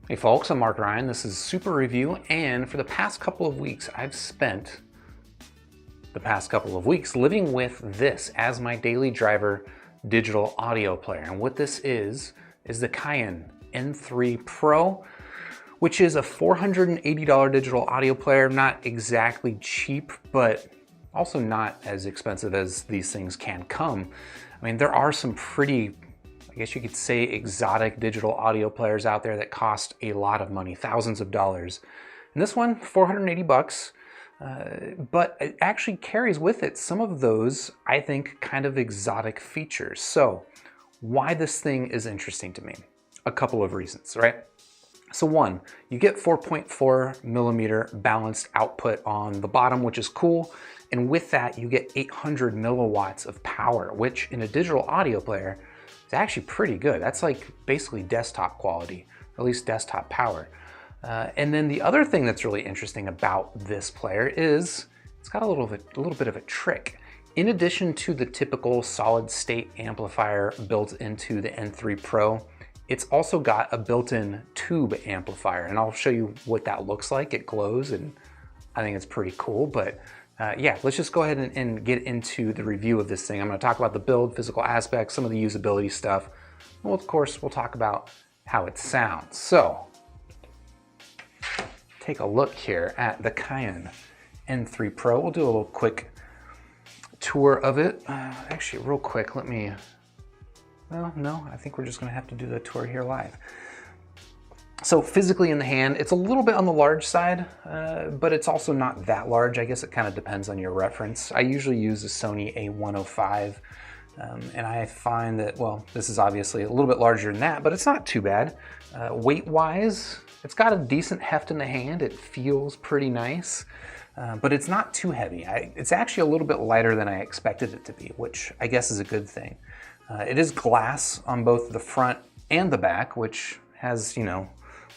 Hey folks, I'm Mark Ryan. This is Super Review, and for the past couple of weeks, I've spent the past couple of weeks living with this as my daily driver digital audio player. And what this is the Cayin N3Pro, which is a $480 digital audio player. Not exactly cheap, but also not as expensive as these things can come. I mean, there are some pretty, I guess you could say, exotic digital audio players out there that cost a lot of money, thousands of dollars. And this one, 480 bucks, but it actually carries with it some of those, I think, kind of exotic features. So why this thing is interesting to me? A couple of reasons, right? So one, you get 4.4 millimeter balanced output on the bottom, which is cool. And with that, you get 800 milliwatts of power, which in a digital audio player, it's actually pretty good. That's like basically desktop quality, or at least desktop power. And then the other thing that's really interesting about this player is it's got a little bit of a trick. In addition to the typical solid state amplifier built into the N3 Pro, it's also got a built-in tube amplifier, and I'll show you what that looks like. It glows, and I think it's pretty cool. But yeah, let's just go ahead and get into the review of this thing. I'm going to talk about the build, physical aspects, some of the usability stuff. Well, of course, we'll talk about how it sounds. So, take a look here at the Cayin N3 Pro. We'll do a little quick tour of it. Actually, real quick, let me... Well, no, I think we're just going to have to do the tour here live. So physically in the hand, it's a little bit on the large side, but it's also not that large. I guess it kind of depends on your reference. I usually use a Sony A105, and I find that, well, this is obviously a little bit larger than that, but it's not too bad. Weight-wise, it's got a decent heft in the hand. It feels pretty nice, but it's not too heavy. It's actually a little bit lighter than I expected it to be, which I guess is a good thing. It is glass on both the front and the back, which has, you know,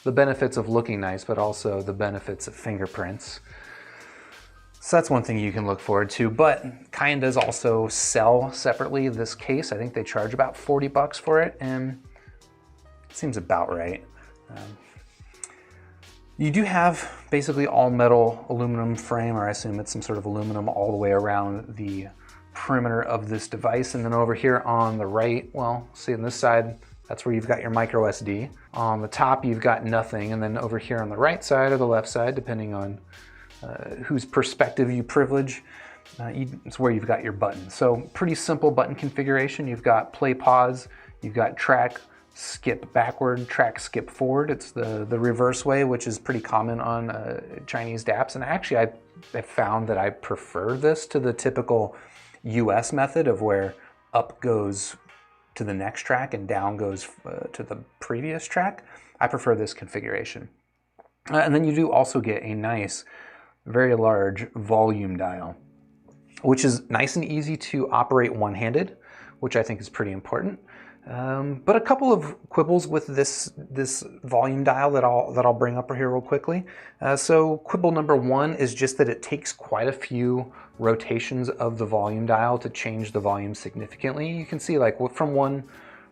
the benefits of looking nice, but also the benefits of fingerprints. So that's one thing you can look forward to. But Cayin does also sell separately this case. I think they charge about 40 bucks for it, and it seems about right. You do have basically all metal aluminum frame, or I assume it's some sort of aluminum all the way around the perimeter of this device. And then over here on the right, well, see on this side, that's where you've got your micro SD. On the top, you've got nothing. And then over here on the right side or the left side, depending on whose perspective you privilege, it's where you've got your buttons. So pretty simple button configuration. You've got play, pause, you've got track, skip backward, track, skip forward. It's the reverse way, which is pretty common on Chinese DAPs. And actually, I found that I prefer this to the typical US method of where up goes to the next track and down goes to the previous track. I prefer this configuration. And then you do also get a nice, very large volume dial, which is nice and easy to operate one-handed, which I think is pretty important. But a couple of quibbles with this volume dial that I'll bring up here real quickly. So quibble number one is just that it takes quite a few rotations of the volume dial to change the volume significantly. You can see, like, from one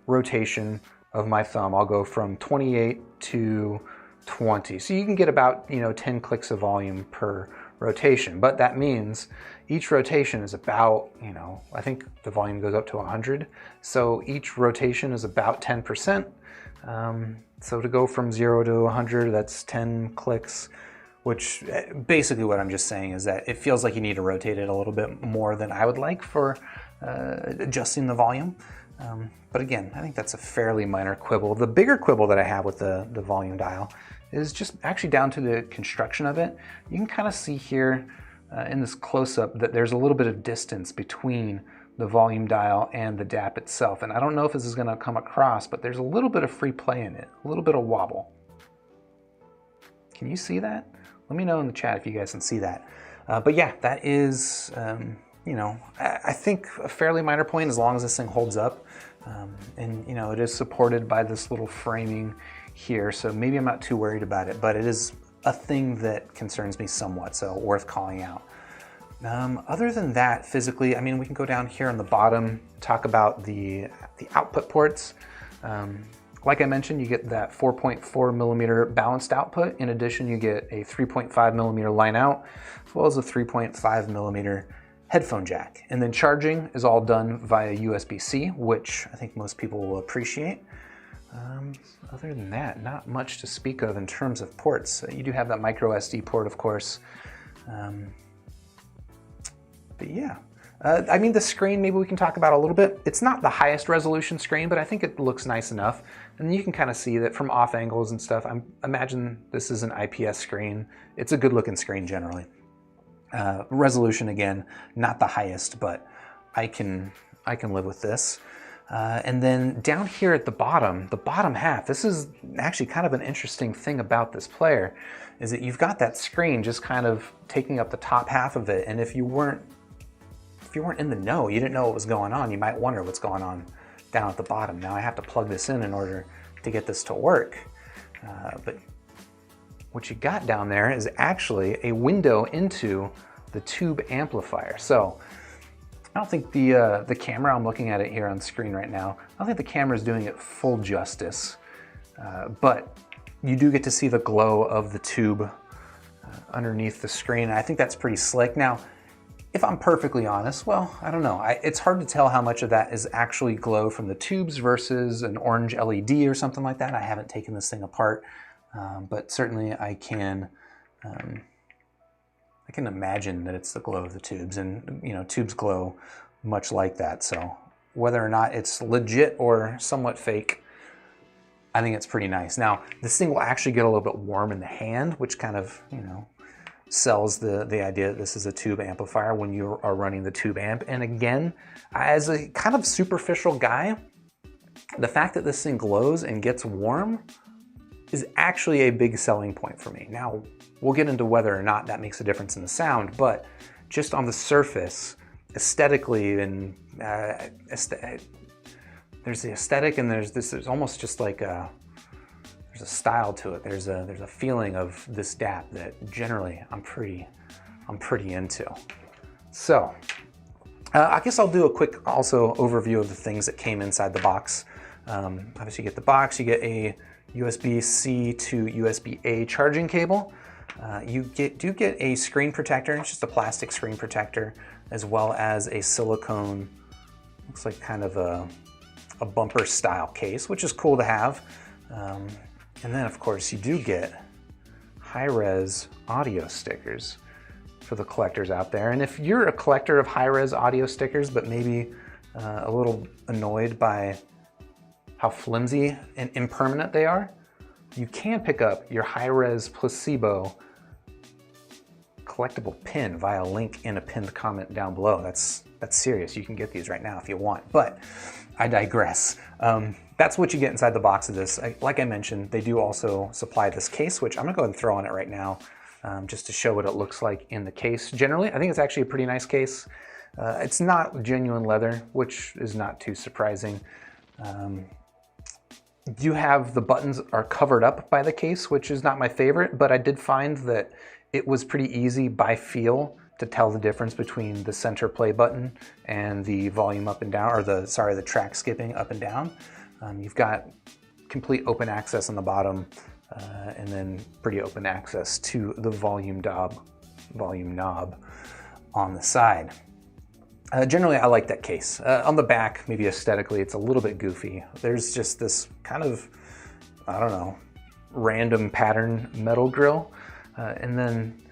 rotation of my thumb, I'll go from 28 to 20. So you can get about, 10 clicks of volume per rotation, but that means each rotation is about, I think the volume goes up to 100. So each rotation is about 10%. So to go from 0 to 100, that's 10 clicks, which basically what I'm just saying is that it feels like you need to rotate it a little bit more than I would like for adjusting the volume. But again, I think that's a fairly minor quibble. The bigger quibble that I have with the volume dial is just actually down to the construction of it. You can kind of see here in this close-up that there's a little bit of distance between the volume dial and the DAP itself. And I don't know if this is going to come across, but there's a little bit of free play in it, a little bit of wobble. Can you see that? Let me know in the chat if you guys can see that. But yeah, that is, I think a fairly minor point as long as this thing holds up. And it is supported by this little framing here, so maybe I'm not too worried about it, but it is a thing that concerns me somewhat, so worth calling out. Other than that, physically, I mean, we can go down here on the bottom, talk about the output ports. Like I mentioned, you get that 4.4 millimeter balanced output. In addition, you get a 3.5 millimeter line out, as well as a 3.5 millimeter headphone jack. And then charging is all done via USB-C, which I think most people will appreciate. Other than that, not much to speak of in terms of ports. You do have that micro SD port, of course. But yeah. I mean, the screen, maybe we can talk about a little bit. It's not the highest resolution screen, but I think it looks nice enough. And you can kind of see that from off angles and stuff. I imagine this is an IPS screen. It's a good looking screen generally. Resolution, again, not the highest, but I can live with this. And then down here at the bottom half, this is actually kind of an interesting thing about this player, is that you've got that screen just kind of taking up the top half of it. And if you weren't in the know, you didn't know what was going on, you might wonder what's going on down at the bottom. Now I have to plug this in order to get this to work. But what you got down there is actually a window into the tube amplifier. So I don't think the camera, I'm looking at it here on screen right now, I don't think the camera is doing it full justice, but you do get to see the glow of the tube underneath the screen. I think that's pretty slick. Now, if I'm perfectly honest, well, I don't know. It's hard to tell how much of that is actually glow from the tubes versus an orange LED or something like that. I haven't taken this thing apart, but certainly I can imagine that it's the glow of the tubes, and you know, tubes glow much like that. So whether or not it's legit or somewhat fake, I think it's pretty nice. Now, this thing will actually get a little bit warm in the hand, which kind of, you know, sells the idea that this is a tube amplifier when you are running the tube amp. And again, as a kind of superficial guy, the fact that this thing glows and gets warm is actually a big selling point for me. Now, we'll get into whether or not that makes a difference in the sound, but just on the surface, aesthetically, and there's the aesthetic, and there's almost just like there's a style to it. There's a feeling of this DAP that generally I'm pretty into. So I guess I'll do a quick also overview of the things that came inside the box. Obviously, you get the box, you get a USB-C to USB-A charging cable. You do get a screen protector. It's just a plastic screen protector, as well as a silicone, looks like kind of a bumper style case, which is cool to have. And then of course you do get high-res audio stickers for the collectors out there. And if you're a collector of high-res audio stickers, but maybe a little annoyed by how flimsy and impermanent they are, you can pick up your high-res placebo collectible pin via a link in a pinned comment down below. That's serious. You can get these right now if you want, but I digress. That's what you get inside the box of this. Like I mentioned, they do also supply this case, which I'm gonna go ahead and throw on it right now, just to show what it looks like in the case. Generally, I think it's actually a pretty nice case. It's not genuine leather, which is not too surprising. You have the buttons are covered up by the case, which is not my favorite, but I did find that it was pretty easy by feel to tell the difference between the center play button and the volume up and down, or the track skipping up and down. You've got complete open access on the bottom, and then pretty open access to the volume knob on the side. Generally, I like that case. On the back, maybe aesthetically, it's a little bit goofy. There's just this kind of, I don't know, random pattern metal grill. And then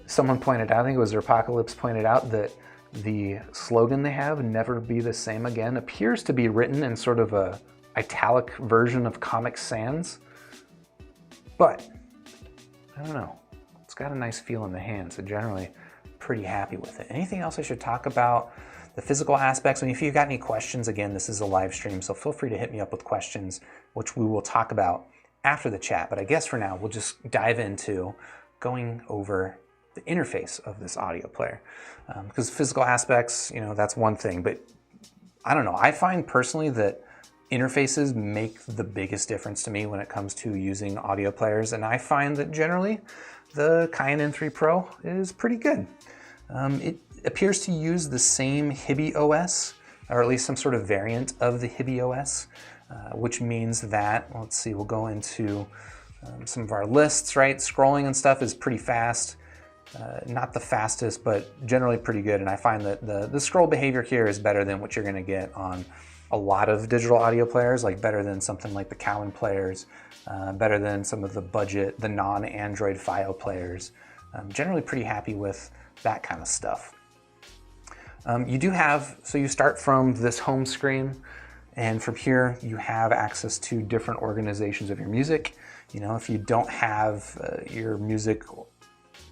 someone pointed out, I think it was Apocalypse pointed out, that the slogan they have, "Never Be the Same Again," appears to be written in sort of a italic version of Comic Sans. But, I don't know. It's got a nice feel in the hand, so generally pretty happy with it. Anything else I should talk about? The physical aspects. I mean, if you've got any questions, again, this is a live stream, so feel free to hit me up with questions, which we will talk about after the chat. But I guess for now, we'll just dive into going over the interface of this audio player. Because physical aspects, you know, that's one thing, but I don't know. I find personally that interfaces make the biggest difference to me when it comes to using audio players, and I find that generally the Cayin N3Pro is pretty good. It appears to use the same Hibi OS, or at least some sort of variant of the Hibi OS. which means that, let's see, we'll go into some of our lists, right? Scrolling and stuff is pretty fast. Not the fastest, but generally pretty good. And I find that the scroll behavior here is better than what you're gonna get on a lot of digital audio players, like better than something like the Cayin players, better than some of the non-Android FiO players. I'm generally pretty happy with that kind of stuff. So you start from this home screen, and from here you have access to different organizations of your music. You know, if you don't have your music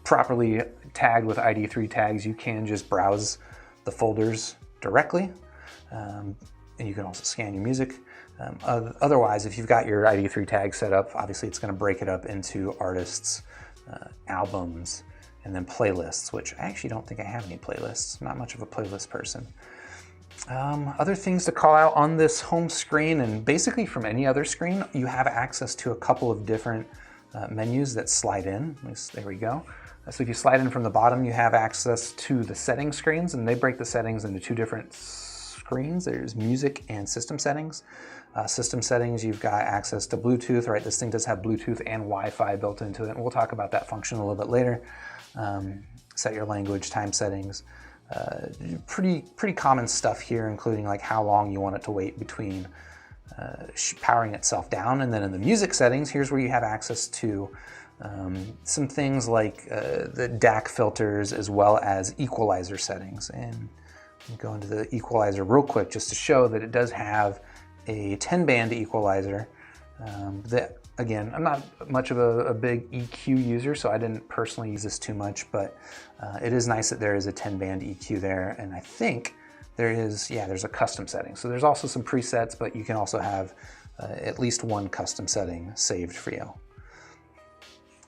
properly tagged with ID3 tags, you can just browse the folders directly. And you can also scan your music. Otherwise, if you've got your ID3 tag set up, obviously it's going to break it up into artists, albums, and then playlists, which I actually don't think I have any playlists. I'm not much of a playlist person. Other things to call out on this home screen, and basically from any other screen, you have access to a couple of different menus that slide in. There we go. So if you slide in from the bottom, you have access to the settings screens, and they break the settings into two different screens. There's music and system settings. System settings, you've got access to Bluetooth, right? This thing does have Bluetooth and Wi-Fi built into it, and we'll talk about that function a little bit later. Set your language, time settings. Pretty common stuff here, including like how long you want it to wait between powering itself down. And then in the music settings, here's where you have access to some things like the DAC filters as well as equalizer settings. And I'll go into the equalizer real quick just to show that it does have a 10-band equalizer. That, again, I'm not much of a big EQ user, so I didn't personally use this too much, but it is nice that there is a 10-band EQ there, and I think there's a custom setting. So there's also some presets, but you can also have at least one custom setting saved for you.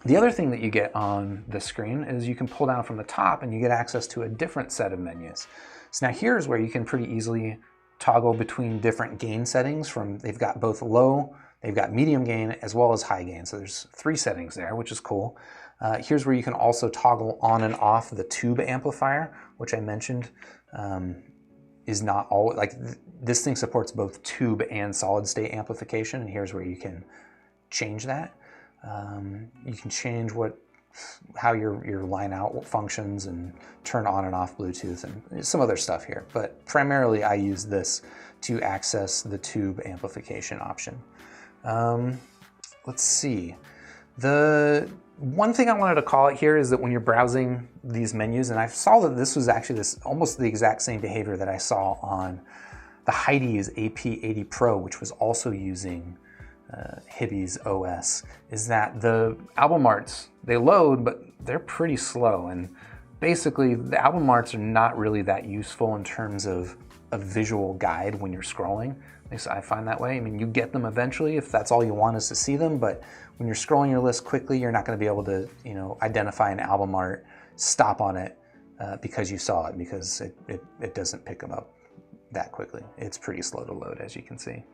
The other thing that you get on the screen is you can pull down from the top and you get access to a different set of menus. So now here's where you can pretty easily toggle between different gain settings. They've got both low, they've got medium gain as well as high gain. So there's 3 settings there, which is cool. Here's where you can also toggle on and off the tube amplifier, which I mentioned is not all, this thing supports both tube and solid state amplification. And here's where you can change that. You can change how your line out functions and turn on and off Bluetooth and some other stuff here. But primarily I use this to access the tube amplification option. Let's see. The one thing I wanted to call out here is that when you're browsing these menus, and I saw that this was actually almost the exact same behavior that I saw on the Heidi's AP80 Pro, which was also using Hibby's OS, is that the album arts, they load, but they're pretty slow. And basically the album arts are not really that useful in terms of a visual guide when you're scrolling. At least I find that way. I mean, you get them eventually if that's all you want is to see them, but when you're scrolling your list quickly, you're not going to be able to, identify an album art, stop on it because you saw it, because it doesn't pick them up that quickly. It's pretty slow to load, as you can see.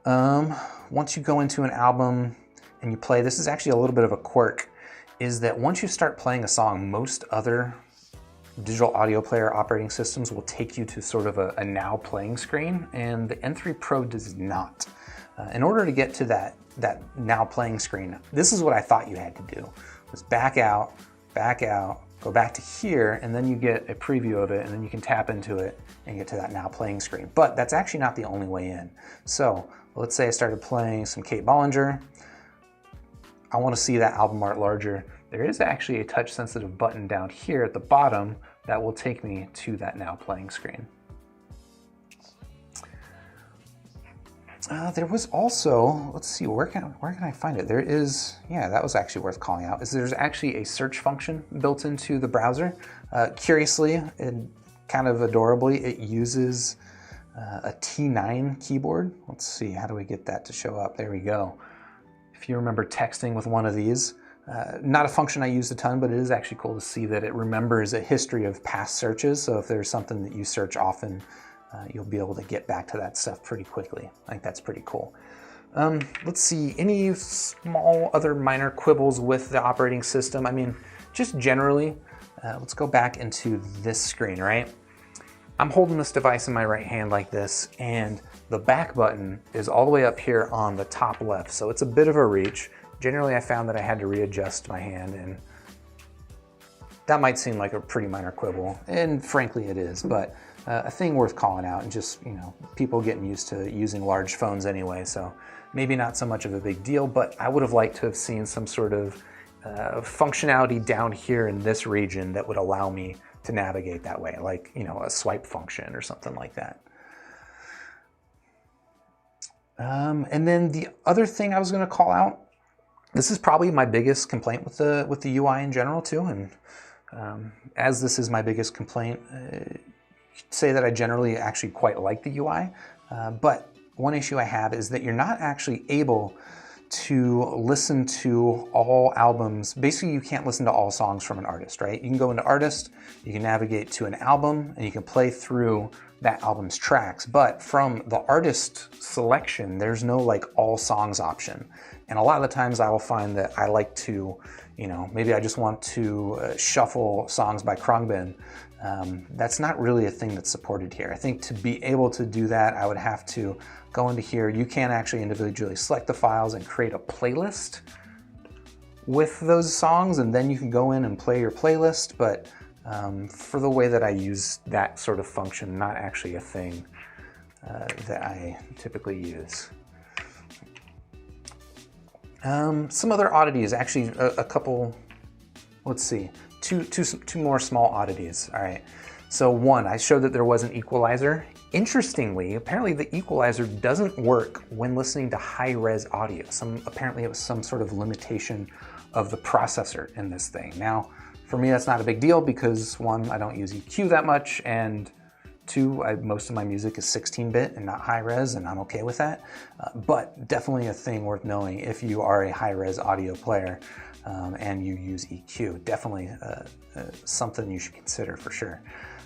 Once you go into an album and you play, this is actually a little bit of a quirk, is that once you start playing a song, most other digital audio player operating systems will take you to sort of a now playing screen, and the N3 Pro does not. In order to get to that now playing screen, this is what I thought you had to do, was back out, go back to here, and then you get a preview of it, and then you can tap into it and get to that now playing screen. But that's actually not the only way in. So let's say I started playing some Kate Bollinger. I want to see that album art larger. There is actually a touch sensitive button down here at the bottom that will take me to that now playing screen. There was also, let's see, where can I find it? There is, that was actually worth calling out, is there's actually a search function built into the browser. Curiously and kind of adorably, it uses a T9 keyboard. Let's see, how do we get that to show up? There we go. If you remember texting with one of these, not a function I used a ton, but it is actually cool to see that it remembers a history of past searches. So if there's something that you search often, you'll be able to get back to that stuff pretty quickly. I think that's pretty cool. Let's see, any small other minor quibbles with the operating system? I mean, just generally, let's go back into this screen, right? I'm holding this device in my right hand like this, and the back button is all the way up here on the top left, so it's a bit of a reach. Generally, I found that I had to readjust my hand, and that might seem like a pretty minor quibble, and frankly it is, but a thing worth calling out, and just, you know, people getting used to using large phones anyway, so maybe not so much of a big deal, but I would have liked to have seen some sort of functionality down here in this region that would allow me to navigate that way, like, you know, a swipe function or something like that. And then the other thing I was going to call out, this is probably my biggest complaint with the UI in general too, and as this is my biggest complaint, say that I generally actually quite like the UI, but one issue I have is that you're not actually able to listen to all albums. Basically, you can't listen to all songs from an artist, right? You can go into artist, you can navigate to an album, and you can play through that album's tracks, but from the artist selection, there's no like all songs option. And a lot of the times I will find that I like to, you know, maybe I just want to shuffle songs by Khruangbin. That's not really a thing that's supported here. I think to be able to do that, I would have to go into here. You can actually individually select the files and create a playlist with those songs, and then you can go in and play your playlist, but for the way that I use that sort of function, not actually a thing that I typically use. Some other oddities, actually a couple, let's see, two more small oddities. All right, so one, I showed that there was an equalizer. Interestingly, apparently the equalizer doesn't work when listening to high-res audio. Apparently it was some sort of limitation of the processor in this thing. Now, for me, that's not a big deal because one, I don't use EQ that much, and two, most of my music is 16-bit and not high-res, and I'm okay with that. But definitely a thing worth knowing if you are a high-res audio player and you use EQ. Definitely something you should consider for sure.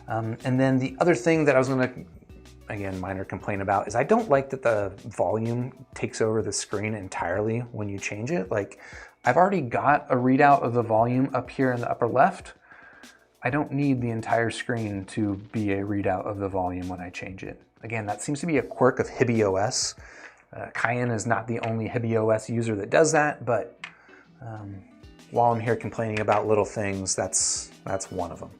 And then the other thing that I was gonna, again, minor complaint about, is I don't like that the volume takes over the screen entirely when you change it. Like, I've already got a readout of the volume up here in the upper left. I don't need the entire screen to be a readout of the volume when I change it. Again, that seems to be a quirk of HibiOS. Cayin is not the only HibiOS user that does that, but while I'm here complaining about little things, that's one of them.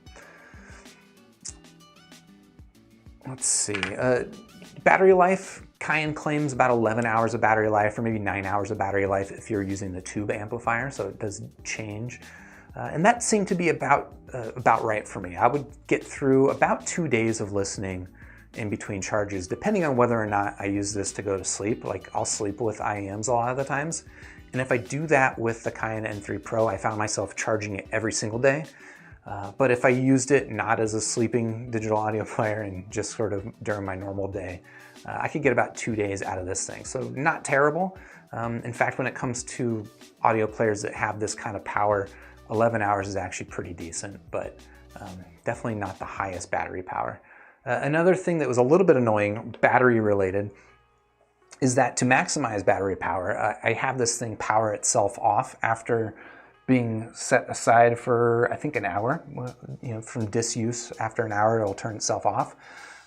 Let's see, battery life. Cayin claims about 11 hours of battery life, or maybe 9 hours of battery life if you're using the tube amplifier, so it does change. And that seemed to be about right for me. I would get through about 2 days of listening in between charges, depending on whether or not I use this to go to sleep. Like, I'll sleep with IEMs a lot of the times. And if I do that with the Cayin N3Pro, I found myself charging it every single day. But if I used it not as a sleeping digital audio player and just sort of during my normal day, I could get about 2 days out of this thing. So not terrible. In fact, when it comes to audio players that have this kind of power, 11 hours is actually pretty decent, but definitely not the highest battery power. Another thing that was a little bit annoying, battery related, is that to maximize battery power, I have this thing power itself off after being set aside for, I think, an hour. You know, from disuse, after an hour, it'll turn itself off.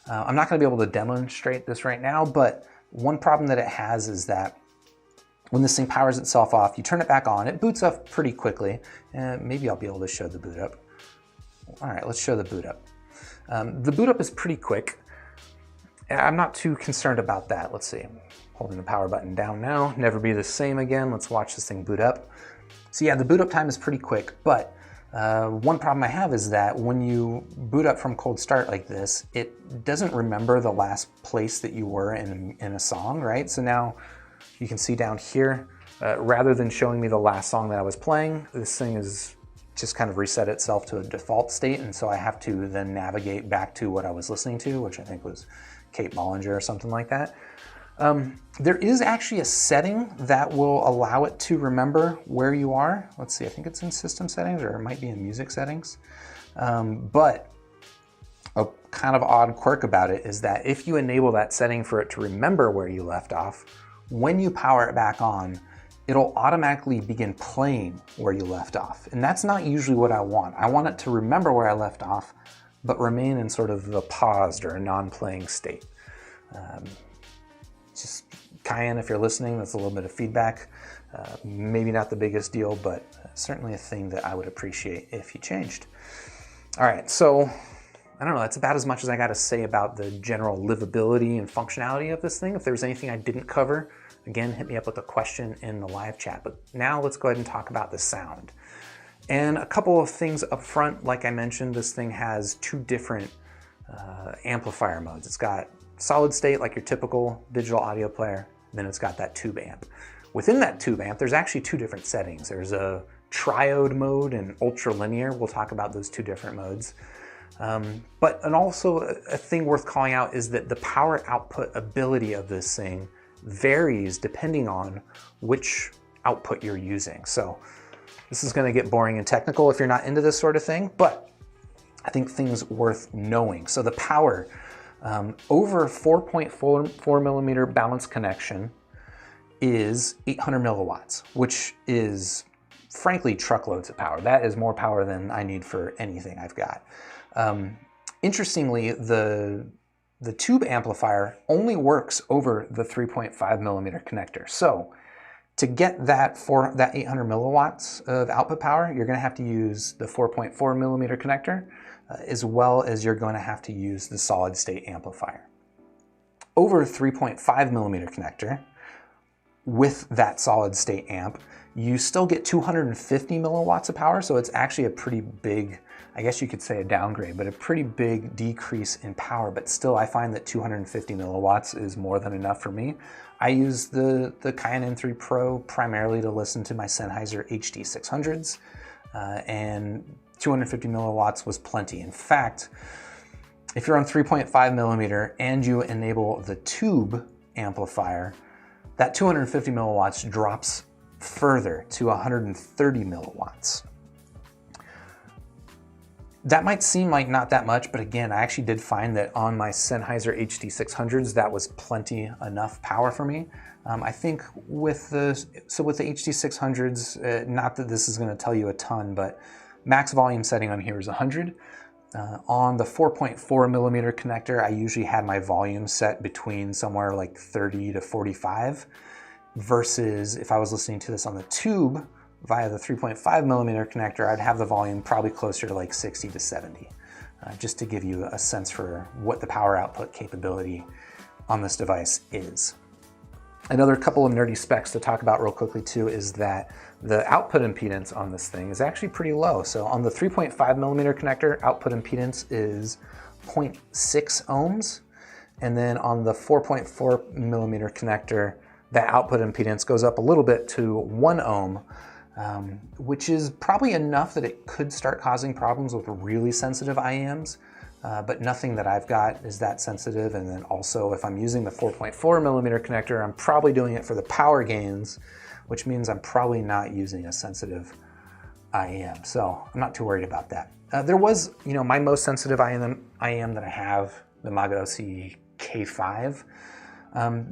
I'm not gonna be able to demonstrate this right now, but one problem that it has is that when this thing powers itself off, you turn it back on, it boots up pretty quickly. Maybe I'll be able to show the boot up. All right, let's show the boot up. The boot up is pretty quick. I'm not too concerned about that. Let's see, I'm holding the power button down now. Never be the same again. Let's watch this thing boot up. So yeah, the boot up time is pretty quick, but one problem I have is that when you boot up from cold start like this, it doesn't remember the last place that you were in a song, right? So now you can see down here, rather than showing me the last song that I was playing, this thing is just kind of reset itself to a default state, and so I have to then navigate back to what I was listening to, which I think was Kate Bollinger or something like that. There is actually a setting that will allow it to remember where you are. Let's see, I think it's in system settings, or it might be in music settings. But a kind of odd quirk about it is that if you enable that setting for it to remember where you left off, when you power it back on, it'll automatically begin playing where you left off. And that's not usually what I want. I want it to remember where I left off, but remain in sort of the paused or non-playing state. Just Cayin, if you're listening, that's a little bit of feedback. Maybe not the biggest deal, but certainly a thing that I would appreciate if you changed. All right, so I don't know, that's about as much as I got to say about the general livability and functionality of this thing. If there's anything I didn't cover, again, hit me up with a question in the live chat. But now let's go ahead and talk about the sound. And a couple of things up front, like I mentioned, this thing has two different amplifier modes. It's got solid state, like your typical digital audio player, then it's got that tube amp. Within that tube amp, there's actually two different settings. There's a triode mode and ultra linear. We'll talk about those two different modes. And also a thing worth calling out is that the power output ability of this thing varies depending on which output you're using. So this is going to get boring and technical if you're not into this sort of thing, but I think things worth knowing. So the power over 4.4 millimeter balanced connection is 800 milliwatts, which is frankly truckloads of power. That is more power than I need for anything I've got. Interestingly, the tube amplifier only works over the 3.5 millimeter connector. So to get that 800 milliwatts of output power, you're going to have to use the 4.4 millimeter connector, as well as you're going to have to use the solid state amplifier. Over 3.5 millimeter connector, with that solid state amp, you still get 250 milliwatts of power, so it's actually a pretty big, I guess you could say a downgrade, but a pretty big decrease in power. But still, I find that 250 milliwatts is more than enough for me. I use the Cayin N3Pro primarily to listen to my Sennheiser HD600s, and 250 milliwatts was plenty. In fact, if you're on 3.5 millimeter and you enable the tube amplifier, that 250 milliwatts drops further to 130 milliwatts. That might seem like not that much, but again, I actually did find that on my Sennheiser HD600s, that was plenty enough power for me. I think with the HD600s, not that this is going to tell you a ton, but max volume setting on here is 100. On the 4.4 millimeter connector, I usually had my volume set between somewhere like 30 to 45, versus if I was listening to this on the tube via the 3.5 millimeter connector, I'd have the volume probably closer to like 60 to 70, just to give you a sense for what the power output capability on this device is. Another couple of nerdy specs to talk about real quickly too is that the output impedance on this thing is actually pretty low. So on the 3.5 millimeter connector, output impedance is 0.6 ohms. And then on the 4.4 millimeter connector, that output impedance goes up a little bit to 1 ohm, which is probably enough that it could start causing problems with really sensitive IEMs. But nothing that I've got is that sensitive. And then also if I'm using the 4.4 millimeter connector, I'm probably doing it for the power gains, which means I'm probably not using a sensitive IEM. So I'm not too worried about that. There was, my most sensitive IEM that I have, the Mago CK5.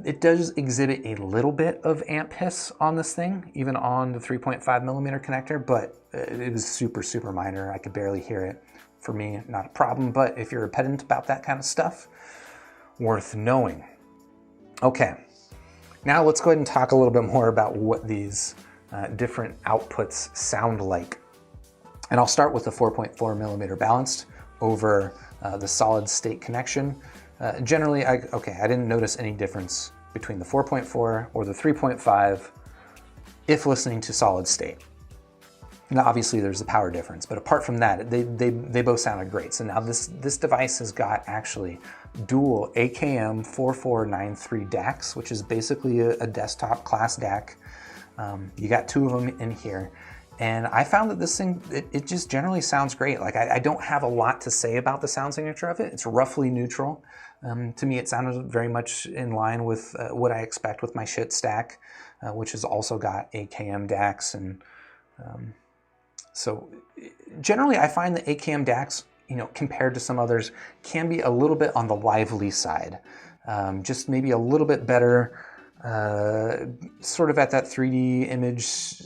It does exhibit a little bit of amp hiss on this thing, even on the 3.5 millimeter connector, but it was super, super minor. I could barely hear it. For me, not a problem, but if you're a pedant about that kind of stuff, worth knowing. Okay, now let's go ahead and talk a little bit more about what these different outputs sound like. And I'll start with the 4.4 millimeter balanced over the solid state connection. Generally, I didn't notice any difference between the 4.4 or the 3.5 if listening to solid state. Now, obviously there's a power difference, but apart from that, they both sounded great. So now this device has got actually dual AKM 4493 DACs, which is basically a desktop class DAC. You got two of them in here. And I found that this thing, it just generally sounds great. Like I don't have a lot to say about the sound signature of it. It's roughly neutral. To me, it sounded very much in line with what I expect with my shit stack, which has also got AKM DACs. And so generally I find the AKM DACs, compared to some others, can be a little bit on the lively side. Just maybe a little bit better, sort of at that 3D image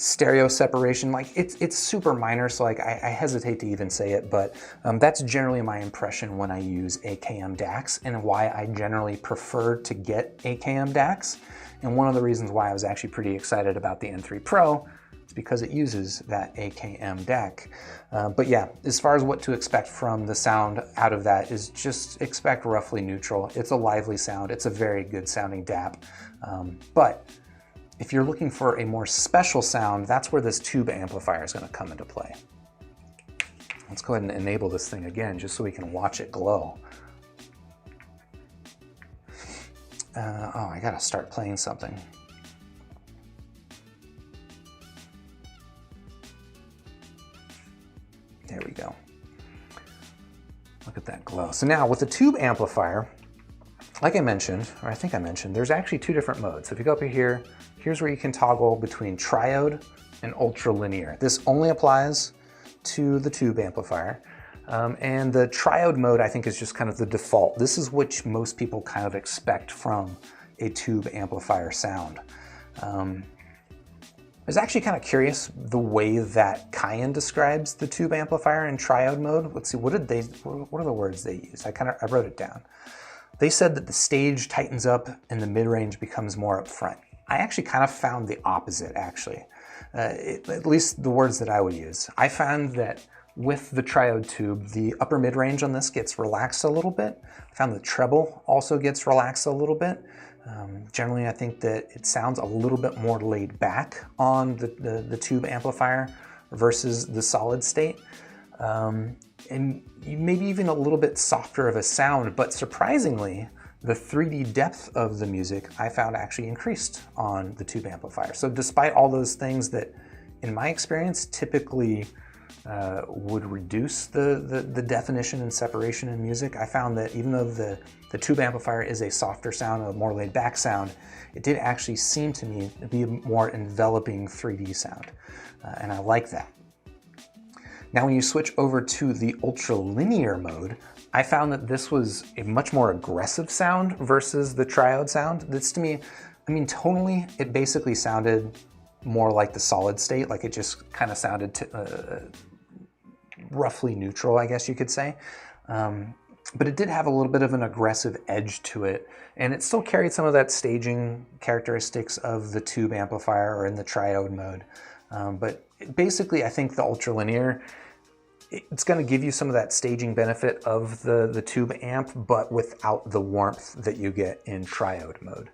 stereo separation, like it's super minor, so like I hesitate to even say it, but that's generally my impression when I use AKM DACs and why I generally prefer to get AKM DACs. And one of the reasons why I was actually pretty excited about the N3 Pro is because it uses that AKM DAC. But yeah, as far as what to expect from the sound out of that is just expect roughly neutral. It's a lively sound. It's a very good sounding DAP. But if you're looking for a more special sound, that's where this tube amplifier is going to come into play. Let's go ahead and enable this thing again just so we can watch it glow. Oh, I gotta start playing something. There we go. Look at that glow. So now with the tube amplifier, like I mentioned, or I think I mentioned, there's actually two different modes. So if you go up here, here's where you can toggle between triode and ultra linear. This only applies to the tube amplifier. And the triode mode, I think, is just kind of the default. This is what most people kind of expect from a tube amplifier sound. I was actually kind of curious the way that Cayin describes the tube amplifier in triode mode. Let's see, what are the words they use? I wrote it down. They said that the stage tightens up and the mid-range becomes more up front. I actually kind of found the opposite, actually. At least the words that I would use. I found that with the triode tube, the upper mid-range on this gets relaxed a little bit. I found the treble also gets relaxed a little bit. Generally, I think that it sounds a little bit more laid back on the tube amplifier versus the solid state. And maybe even a little bit softer of a sound, but surprisingly, the 3D depth of the music I found actually increased on the tube amplifier. So despite all those things that, in my experience, typically would reduce the definition and separation in music, I found that even though the tube amplifier is a softer sound, a more laid back sound, it did actually seem to me to be a more enveloping 3D sound. And I like that. Now when you switch over to the ultra linear mode, I found that this was a much more aggressive sound versus the triode sound. This to me, I mean, tonally, it basically sounded more like the solid state, like it just kind of sounded roughly neutral, I guess you could say. But it did have a little bit of an aggressive edge to it, and it still carried some of that staging characteristics of the tube amplifier or in the triode mode. But basically, I think the ultra linear, it's going to give you some of that staging benefit of the tube amp, but without the warmth that you get in triode mode.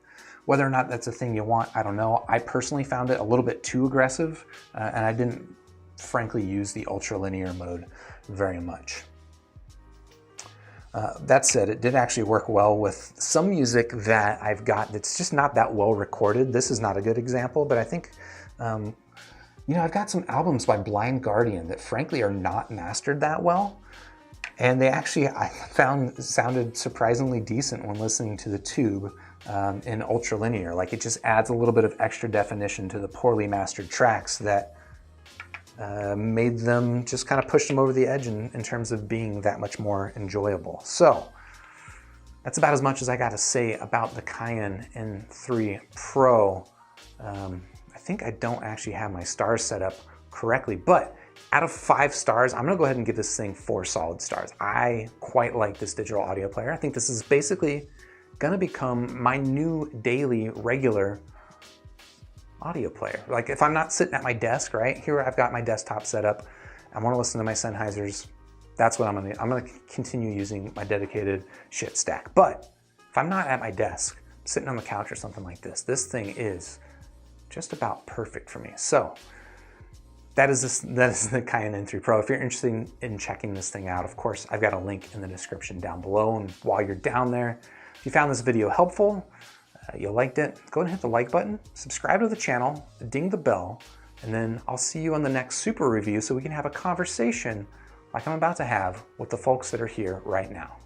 Whether or not that's a thing you want, I don't know. I personally found it a little bit too aggressive, and I didn't, frankly, use the ultra linear mode very much. That said, it did actually work well with some music that I've got that's just not that well recorded. This is not a good example, but I think you know, I've got some albums by Blind Guardian that frankly are not mastered that well. And they actually, I found, sounded surprisingly decent when listening to the tube in ultra linear. Like it just adds a little bit of extra definition to the poorly mastered tracks that made them, just kind of push them over the edge in terms of being that much more enjoyable. So that's about as much as I got to say about the Cayin N3 Pro. I think I don't actually have my stars set up correctly, but out of 5 stars, I'm gonna go ahead and give this thing 4 solid stars. I quite like this digital audio player. I think this is basically gonna become my new daily regular audio player. Like if I'm not sitting at my desk, right? Here I've got my desktop set up. I wanna listen to my Sennheisers. That's what I'm gonna continue using my dedicated shit stack. But if I'm not at my desk, sitting on the couch or something like this, this thing is just about perfect for me. So that is the Cayin N3 Pro. If you're interested in checking this thing out, of course, I've got a link in the description down below. And while you're down there, if you found this video helpful, you liked it, go ahead and hit the like button, subscribe to the channel, ding the bell, and then I'll see you on the next super review so we can have a conversation like I'm about to have with the folks that are here right now.